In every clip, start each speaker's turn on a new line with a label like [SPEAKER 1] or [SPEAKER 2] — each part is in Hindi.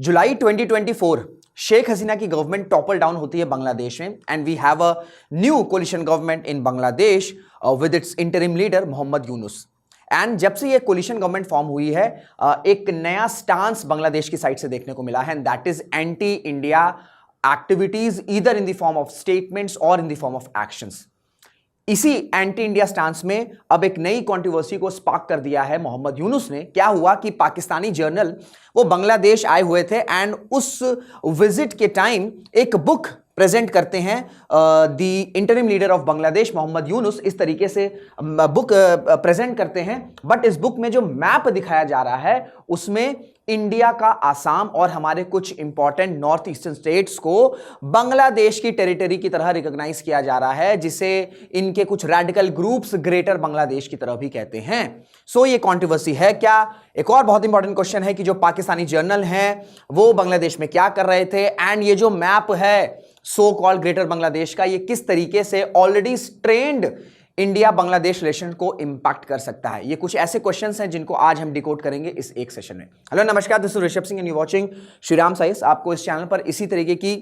[SPEAKER 1] जुलाई 2024 शेख हसीना की गवर्नमेंट टॉपल डाउन होती है बांग्लादेश में and we have a new coalition government in Bangladesh with its interim leader Mohammad Yunus. And जब से ये कोलिशन गवर्नमेंट फॉर्म हुई है एक नया स्टांस बांग्लादेश की साइड से देखने को मिला है and that is anti India activities either in the form of statements और in the form of actions. इसी एंटी इंडिया स्टांस में अब एक नई कंट्रोवर्सी को स्पार्क कर दिया है मोहम्मद यूनुस ने। क्या हुआ कि पाकिस्तानी जर्नल वो बांग्लादेश आए हुए थे एंड उस विजिट के टाइम एक बुक प्रेजेंट करते हैं the interim leader of Bangladesh Mohammad Yunus. इस तरीके से बुक प्रेजेंट करते हैं बट इस बुक में जो मैप दिखाया जा रहा है उसमें इंडिया का आसाम और हमारे कुछ इंपॉर्टेंट नॉर्थ ईस्टर्न स्टेट्स को बांग्लादेश की टेरिटरी की तरह रिकॉग्नाइज किया जा रहा है, जिसे इनके कुछ रैडिकल ग्रुप्स ग्रेटर बांग्लादेश की तरह भी कहते हैं। सो ये कंट्रोवर्सी है क्या? एक और बहुत इंपॉर्टेंट क्वेश्चन है कि जो पाकिस्तानी जर्नल हैं वो बांग्लादेश में क्या कर रहे थे एंड ये जो मैप है सो कॉल्ड ग्रेटर बांग्लादेश का, ये किस तरीके से already strained India Bangladesh relation को इंपैक्ट कर सकता है। ये कुछ ऐसे क्वेश्चंस हैं जिनको आज हम डिकोड करेंगे इस एक सेशन में। हेलो नमस्कार, this is Rishabh Singh and you watching Shriram science. आपको इस चैनल पर इसी तरीके की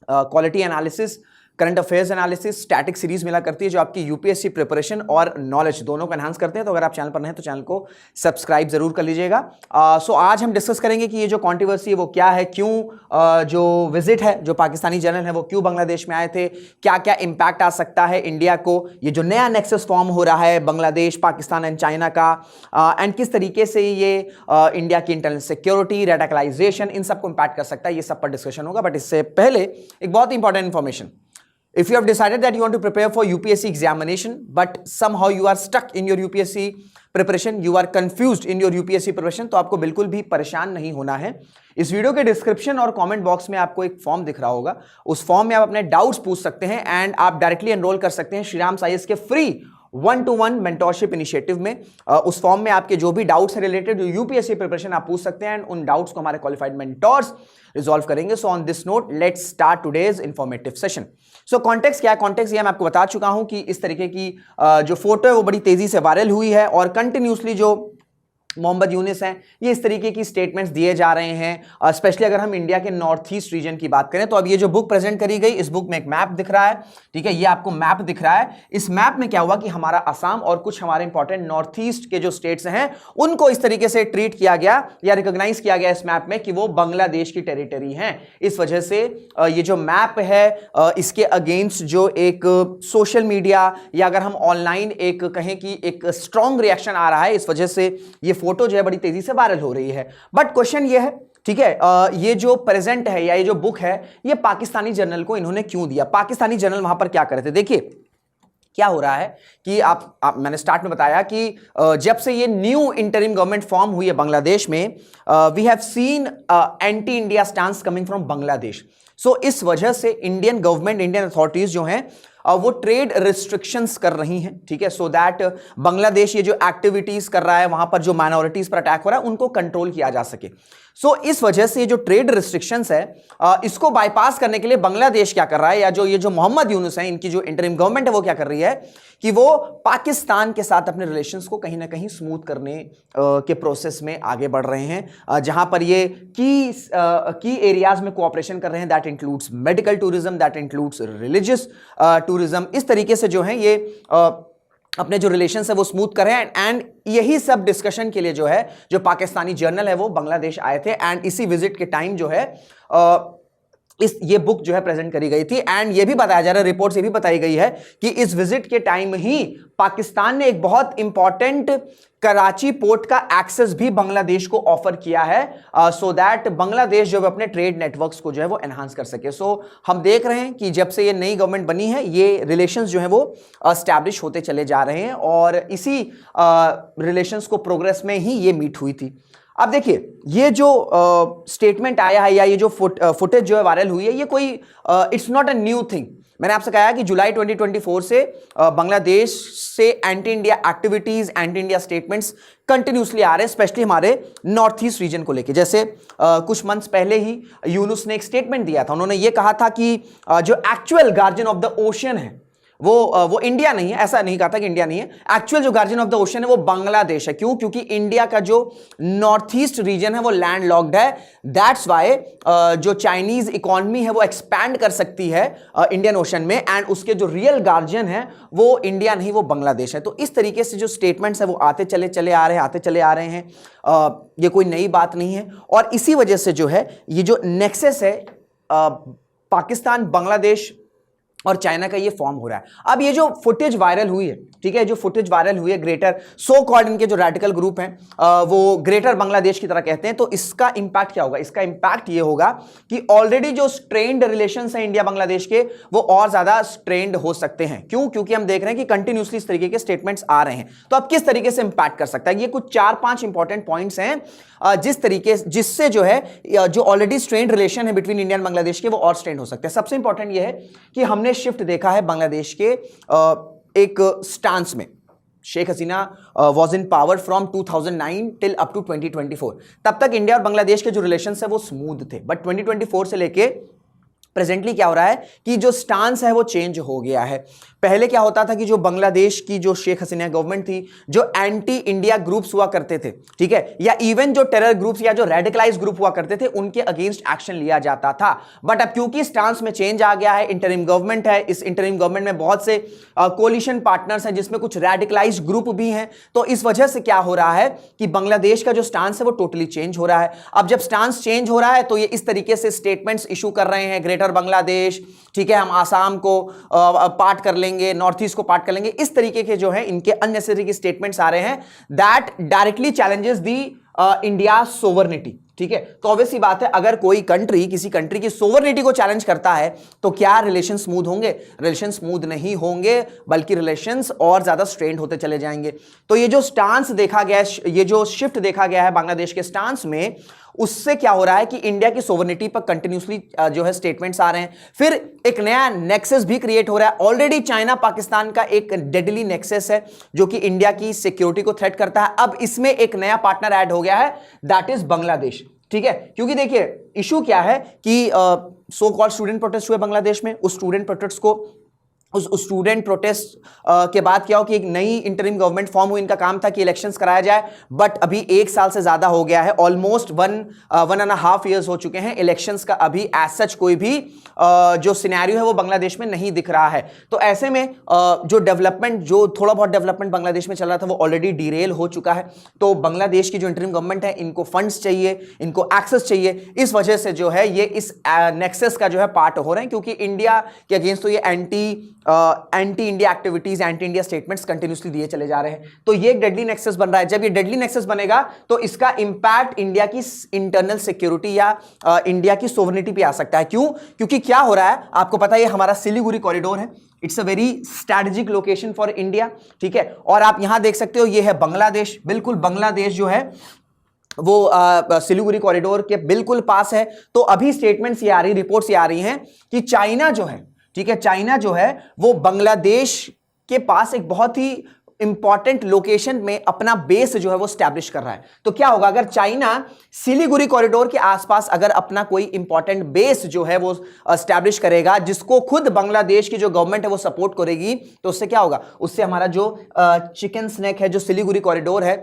[SPEAKER 1] quality analysis, current affairs analysis, static series मिला करती है जो आपकी यूपीएससी प्रिपरेशन और नॉलेज दोनों को एनहांस करते हैं। तो अगर आप चैनल पर नए हैं तो चैनल को सब्सक्राइब जरूर कर लीजिएगा। सो आज हम डिस्कस करेंगे कि ये जो कंट्रोवर्सी है वो क्या है, क्यों जो विजिट है जो पाकिस्तानी जनरल है वो क्यों बांग्लादेश में आए थे, क्या क्या इंपैक्ट आ सकता है इंडिया को, ये जो नया नेक्सस फॉर्म हो रहा है बांग्लादेश, पाकिस्तान एंड चाइना का, एंड किस तरीके से ये इंडिया की इंटरनल सिक्योरिटी, रेडिकलाइजेशन, इन सबको इंपैक्ट कर सकता है, ये सब पर डिस्कशन होगा। बट इससे पहले एक बहुत important information, if you have decided that you want to prepare for UPSC examination but somehow you are stuck in your UPSC preparation, you are confused in your UPSC preparation, तो आपको बिल्कुल भी परेशान नहीं होना है। इस वीडियो के डिस्क्रिप्शन और कमेंट बॉक्स में आपको एक फॉर्म दिख रहा होगा, उस फॉर्म में आप अपने डाउट्स पूछ सकते हैं एंड आप डायरेक्टली एनरोल कर सकते हैं श्रीराम साइंस के फ्री 1-to-1 मेंटोरशिप इनिशिएटिव में। उस फॉर्म में आपके जो भी डाउट्स हैं रिलेटेड यूपीएससी प्रिपरेशन आप पूछ सकते हैं एंड उन डाउट्स को हमारे क्वालिफाइड मेंटोर्स रिजॉल्व करेंगे। सो on this note let's start today's informative session. So context क्या है? कॉन्टेक्स्ट ये मैं आपको बता चुका हूं कि इस तरीके की जो फोटो है वो बड़ी तेजी से वायरल हुई है और कंटिन्यूसली जो मोहम्मद यूनुस हैं ये इस तरीके की स्टेटमेंट्स दिए जा रहे हैं, स्पेशली अगर हम इंडिया के नॉर्थ ईस्ट रीजन की बात करें। तो अब ये जो बुक प्रेजेंट करी गई, इस बुक में एक मैप दिख रहा है, ठीक है, ये आपको मैप दिख रहा है। इस मैप में क्या हुआ कि हमारा असम और कुछ हमारे इंपॉर्टेंट नॉर्थ ईस्ट के जो स्टेट्स हैं उनको इस तरीके से ट्रीट किया गया या रिकॉग्नाइज किया गया इस मैप में कि वो बांग्लादेश की टेरिटरी हैं। इस वजह से ये जो मैप है इसके अगेंस्ट जो एक सोशल मीडिया या अगर हम ऑनलाइन एक कहें कि एक स्ट्रॉन्ग रिएक्शन आ रहा है, इस वजह से ये फोटो जो है बड़ी तेजी से वायरल हो रही है। बट क्वेश्चन ये है, ठीक है, ये जो प्रेजेंट है या ये जो बुक है ये पाकिस्तानी जर्नल को इन्होंने क्यों दिया? पाकिस्तानी जर्नल वहां पर क्या कर रहे थे? देखिए क्या हो रहा है कि मैंने स्टार्ट में बताया कि जब से ये न्यू इंटरिम गवर्नमेंट फॉर्म हुई है बांग्लादेश में, we have seen anti India stance coming from Bangladesh. So इस वजह से इंडियन गवर्नमेंट, इंडियन अथॉरिटीज जो हैं वो ट्रेड रिस्ट्रिक्शंस कर रही हैं, ठीक है, सो दैट बांग्लादेश ये जो एक्टिविटीज कर रहा है वहां पर जो माइनॉरिटीज पर अटैक हो रहा है उनको कंट्रोल किया जा सके। सो इस वजह से ये जो ट्रेड रिस्ट्रिक्शंस है इसको बाईपास करने के लिए बांग्लादेश क्या कर रहा है, या जो ये जो मोहम्मद यूनुस है इनकी जो इंटरिम गवर्नमेंट है वो क्या कर रही है कि वो पाकिस्तान के साथ अपने रिलेशंस को कहीं ना कहीं स्मूथ करने के प्रोसेस में आगे बढ़ रहे हैं, जहां पर ये की एरियाज में कोऑपरेशन कर रहे हैं। That includes medical tourism, that includes religious tourism. इस तरीके से जो है ये अपने जो रिलेशन है वो स्मूथ कर रहे हैं एंड यही सब डिस्कशन के लिए जो है जो पाकिस्तानी जर्नल है वो बांग्लादेश आए थे एंड इसी विजिट के टाइम जो है ये बुक जो है प्रेजेंट करी गई थी। एंड ये भी बताया जा रहा है, रिपोर्ट से भी बताई गई है कि इस विजिट के टाइम ही पाकिस्तान ने एक बहुत इंपॉर्टेंट कराची पोर्ट का एक्सेस भी बांग्लादेश को ऑफर किया है सो दैट बांग्लादेश जो है अपने ट्रेड नेटवर्क्स को जो है वो एनहांस कर सके। सो हम देख रहे हैं कि जब से ये नई गवर्नमेंट बनी है ये रिलेशंस जो है वो एस्टैब्लिश होते चले जा रहे हैं और इसी रिलेशंस को प्रोग्रेस में ही ये मीट हुई थी। अब देखिए ये जो स्टेटमेंट आया है या ये जो फुटेज जो है वायरल हुई है ये कोई it's not a new thing. मैंने आपसे कहा कि जुलाई 2024 से बांग्लादेश से anti India activities, anti India statements continuously आ रहे हैं, स्पेशली हमारे नॉर्थ ईस्ट रीजन को लेके। जैसे कुछ मंथ्स पहले ही यूनुस ने एक स्टेटमेंट दिया था, उन्होंने ये कहा था कि जो actual guardian of the ocean है वो इंडिया नहीं है, ऐसा नहीं कहा था कि इंडिया नहीं है। एक्चुअल जो गार्जियन ऑफ द ओशन है वो बांग्लादेश है। क्यों? क्योंकि इंडिया का जो नॉर्थ ईस्ट रीजन है वो लैंड लॉक्ड है। दैट्स वाई जो चाइनीज इकोनॉमी है वो एक्सपैंड कर सकती है इंडियन ओशन में, एंड उसके जो रियल गार्जियन है वो इंडिया नहीं, वो बांग्लादेश है। तो इस तरीके से जो स्टेटमेंट्स है वो आते चले आ रहे हैं। ये कोई नई बात नहीं है, और इसी वजह से जो है ये जो नेक्सस है पाकिस्तान, बांग्लादेश और चाइना का ये फॉर्म हो रहा है। अब ये जो फुटेज वायरल हुई है, ठीक है, जो फुटेज वायरल हुई है ग्रेटर सो कॉल्ड, इनके जो रेडिकल ग्रुप हैं वो ग्रेटर बांग्लादेश की तरह कहते हैं, तो इसका इंपैक्ट क्या होगा? इसका इंपैक्ट ये होगा कि ऑलरेडी जो स्ट्रेन्ड रिलेशंस हैं इंडिया बांग्लादेश के वो और ज्यादा स्ट्रेन्ड हो सकते हैं। क्यों? क्योंकि हम देख रहे हैं कि कंटिन्यूसली इस तरीके के स्टेटमेंट्स आ रहे हैं। तो अब किस तरीके से इंपैक्ट कर सकता है? ये कुछ 4-5 इंपॉर्टेंट पॉइंट्स हैं जिससे जो है जो ऑलरेडी स्ट्रेन्ड रिलेशन है बिटवीन इंडिया एंड बांग्लादेश के वो और स्ट्रेन्ड हो सकते हैं। सबसे इंपॉर्टेंट ये है कि हमने शिफ्ट देखा है बांग्लादेश के एक स्टांस में। Sheikh Hasina was in power from 2009 till up to 2024। तब तक इंडिया और बांग्लादेश के जो रिलेशंस है वो स्मूथ थे, बट 2024 से लेके प्रेजेंटली क्या हो रहा है कि जो स्टांस है वो चेंज हो गया है। पहले क्या होता था कि जो बांग्लादेश की जो शेख हसीना गवर्नमेंट थी, जो एंटी इंडिया ग्रुप्स हुआ करते थे, ठीक है, या इवन जो टेरर ग्रुप्स या जो रेडिकलाइज ग्रुप हुआ करते थे, उनके अगेंस्ट एक्शन लिया जाता था। बट अब क्योंकि स्टांस में चेंज आ गया है, इंटरिम गवर्नमेंट है, इस इंटरिम गवर्नमेंट में बहुत से कोलिशन पार्टनर्स हैं जिसमें कुछ रेडिकलाइज ग्रुप भी हैं, तो इस वजह से क्या हो रहा है कि बांग्लादेश का जो स्टांस है वो टोटली चेंज हो रहा है। अब जब स्टांस चेंज हो रहा है तो ये इस तरीके से स्टेटमेंट्स इशू कर रहे हैं, ग्रेटर बांग्लादेश, ठीक है, हम आसाम को पार्ट कर लेंगे, नॉर्थ ईस्ट को पार्ट कर लेंगे, इस तरीके के जो है इनके अननेसेसरी स्टेटमेंट्स आ रहे हैं that directly challenges the India sovereignty. ठीक है, तो ऑब्वियसली बात है, अगर कोई कंट्री किसी कंट्री की सोवर्निटी को चैलेंज करता है तो क्या रिलेशन स्मूथ होंगे? रिलेशन स्मूथ नहीं होंगे, बल्कि रिलेशंस और ज्यादा स्ट्रेन्ड होते चले जाएंगे। तो ये जो स्टांस देखा गया है, ये जो शिफ्ट देखा गया है बांग्लादेश के स्टांस में, उससे क्या हो रहा है कि इंडिया की सोवर्निटी पर कंटिन्यूसली जो है स्टेटमेंट्स आ रहे हैं। फिर एक नया नेक्सस भी क्रिएट हो रहा है। ऑलरेडी चाइना पाकिस्तान का एक डेडली नेक्सस है जो कि इंडिया की सिक्योरिटी को थ्रेट करता है। अब इसमें एक नया पार्टनर ऐड हो गया है, दैट इज बांग्लादेश। ठीक है, क्योंकि देखिए इशू क्या है कि सो कॉल्ड स्टूडेंट प्रोटेस्ट हुए बांग्लादेश में। उस स्टूडेंट प्रोटेस्ट को उस स्टूडेंट प्रोटेस्ट के बाद क्या हो कि एक नई इंटरिम गवर्नमेंट फॉर्म हुई। इनका काम था कि इलेक्शंस कराया जाए, बट अभी 1 साल से ज्यादा हो गया है, ऑलमोस्ट 1.5 ईयर्स हो चुके हैं। इलेक्शंस का अभी एज सच कोई भी जो सिनेरियो है वो बांग्लादेश में नहीं दिख रहा है। तो ऐसे में जो डेवलपमेंट, जो थोड़ा बहुत डेवलपमेंट बांग्लादेश में चल रहा था वो ऑलरेडी डिरेल हो चुका है। तो बांग्लादेश की जो इंटरिम गवर्नमेंट है, इनको फंड्स चाहिए, इनको एक्सेस चाहिए। इस वजह से जो है ये इस नेक्सस का जो है पार्ट हो रहे हैं, क्योंकि इंडिया के अगेंस्ट तो ये anti India activities, anti India statements continuously दिए चले जा रहे हैं। तो ये एक डेडली नेक्सस बन रहा है। जब ये डेडली नेक्सस बनेगा तो इसका इंपैक्ट इंडिया की इंटरनल सिक्योरिटी या इंडिया की सोवरेनिटी पे आ सकता है। क्यों? क्योंकि क्या हो रहा है आपको पता है, ये हमारा सिलीगुड़ी कॉरिडोर है। It's a very strategic location for India. ठीक है, और आप यहां देख सकते हो ये है बांग्लादेश। बिल्कुल बांग्लादेश जो है वो सिलीगुड़ी कॉरिडोर के बिल्कुल पास है। तो अभी स्टेटमेंट्स ये आ रही, रिपोर्ट्स ये आ रही हैं कि चाइना जो है, ठीक है, चाइना जो है वो बांग्लादेश के पास एक बहुत ही इंपॉर्टेंट लोकेशन में अपना बेस जो है वो स्टैब्लिश कर रहा है। तो क्या होगा अगर चाइना सिलीगुड़ी कॉरिडोर के आसपास अगर अपना कोई इंपॉर्टेंट बेस जो है वो स्टैब्लिश करेगा, जिसको खुद बांग्लादेश की जो गवर्नमेंट है वो सपोर्ट करेगी, तो उससे क्या होगा? उससे हमारा जो चिकन स्नैक है, जो सिलीगुड़ी कॉरिडोर है,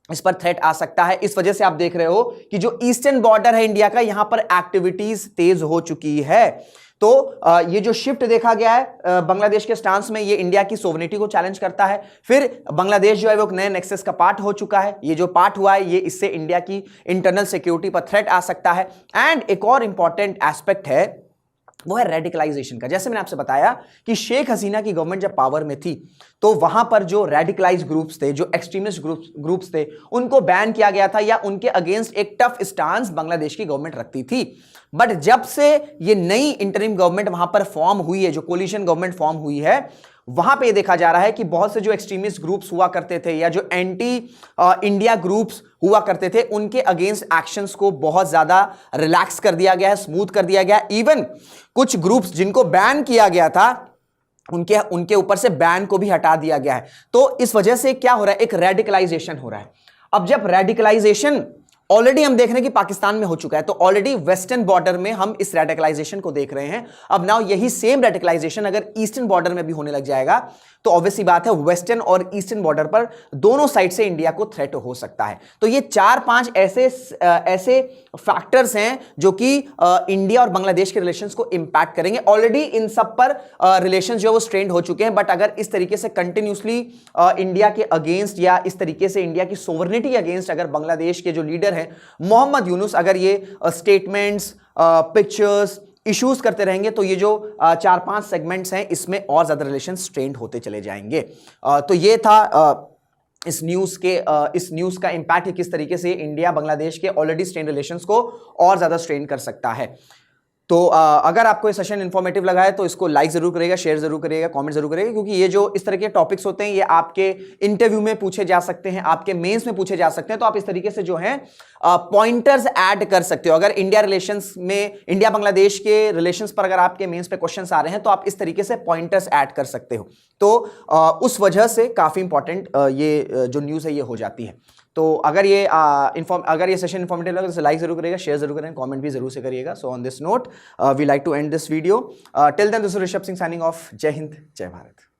[SPEAKER 1] इस पर थ्रेट आ सकता है। इस वजह से आप देख रहे हो कि जो ईस्टर्न बॉर्डर है इंडिया का, यहां पर एक्टिविटीज तेज हो चुकी है। तो ये जो शिफ्ट देखा गया है बांग्लादेश के स्टांस में, ये इंडिया की सोवरेनिटी को चैलेंज करता है। फिर बांग्लादेश जो है वो एक नए नेक्सस का पार्ट हो चुका है। ये जो पार्ट हुआ है, ये इससे इंडिया की इंटरनल सिक्योरिटी पर थ्रेट आ सकता है। एंड एक और इंपॉर्टेंट एस्पेक्ट है, वो है रेडिकलाइजेशन का। जैसे मैंने आपसे बताया कि शेख हसीना की गवर्नमेंट जब पावर में थी तो वहां पर जो रेडिकलाइज ग्रुप्स थे, जो एक्सट्रीमिस्ट ग्रुप्स थे, उनको बैन किया गया था या उनके अगेंस्ट एक टफ स्टांस बांग्लादेश की गवर्नमेंट रखती थी। बट जब से ये नई इंटरिम गवर्नमेंट वहां पर फॉर्म हुई है, जो कोलिशन गवर्नमेंट फॉर्म हुई है, वहां पे देखा जा रहा है कि बहुत से जो एक्सट्रीमिस्ट ग्रुप्स हुआ करते थे या जो एंटी इंडिया ग्रुप्स हुआ करते थे, उनके अगेंस्ट एक्शंस को बहुत ज्यादा रिलैक्स कर दिया गया है, स्मूथ कर दिया गया है। इवन कुछ ग्रुप्स जिनको बैन किया गया था, उनके ऊपर से बैन को भी हटा दिया गया है। तो इस वजह से क्या हो रहा है? एक रेडिकलाइजेशन हो रहा है। अब जब रेडिकलाइजेशन ऑलरेडी हम देख रहे हैं कि पाकिस्तान में हो चुका है, तो ऑलरेडी वेस्टर्न बॉर्डर में हम इस रेडिकलाइजेशन को देख रहे हैं। अब नाउ यही सेम रेडिकलाइजेशन अगर ईस्टर्न बॉर्डर में भी होने लग जाएगा तो ऑब्वियसली बात है वेस्टर्न और ईस्टर्न बॉर्डर पर दोनों साइड से इंडिया को थ्रेट हो सकता है। तो ये 4-5 ऐसे फैक्टर्स हैं जो कि इंडिया और बांग्लादेश के रिलेशंस को इंपैक्ट करेंगे। ऑलरेडी इन सब पर रिलेशंस जो है वो स्ट्रेंड हो चुके हैं, बट अगर इस तरीके से कंटिन्यूसली इंडिया के अगेंस्ट या इस तरीके से इंडिया की सोवरेनिटी अगेंस्ट अगर बांग्लादेश के जो लीडर हैं मोहम्मद यूनुस अगर ये स्टेटमेंट्स, पिक्चर्स, इश्यूज करते रहेंगे तो ये जो 4-5 सेगमेंट्स हैं इसमें और ज्यादा रिलेशन स्ट्रेंड होते चले जाएंगे। तो ये था इस न्यूज का इंपैक्ट किस तरीके से इंडिया बांग्लादेश के ऑलरेडी स्ट्रेन रिलेशंस को और ज्यादा स्ट्रेन कर सकता है। तो अगर आपको ये सेशन इंफॉर्मेटिव लगा है तो इसको लाइक जरूर करिएगा, शेयर जरूर करिएगा, कमेंट जरूर करिएगा, क्योंकि ये जो इस तरह के टॉपिक्स होते हैं ये आपके इंटरव्यू में पूछे जा सकते हैं, आपके मेंस में पूछे जा सकते हैं। तो आप इस तरीके से जो है पॉइंटर्स ऐड कर सकते हो। अगर इंडिया बांग्लादेश के रिलेशंस पर अगर आपके मेंस पे क्वेश्चंस आ रहे हैं तो आप इस तरीके से पॉइंटर्स ऐड कर सकते हो। तो उस वजह से काफी इंपॉर्टेंट ये जो न्यूज है ये हो जाती है। तो अगर ये सेशन इंफॉर्मेटिव लगा तो लाइक जरूर करिएगा, शेयर जरूर करें, कमेंट भी जरूर से करिएगा। So on this note we like to end this video. Till then this is Rishabh Singh signing off. जय हिंद, जय भारत।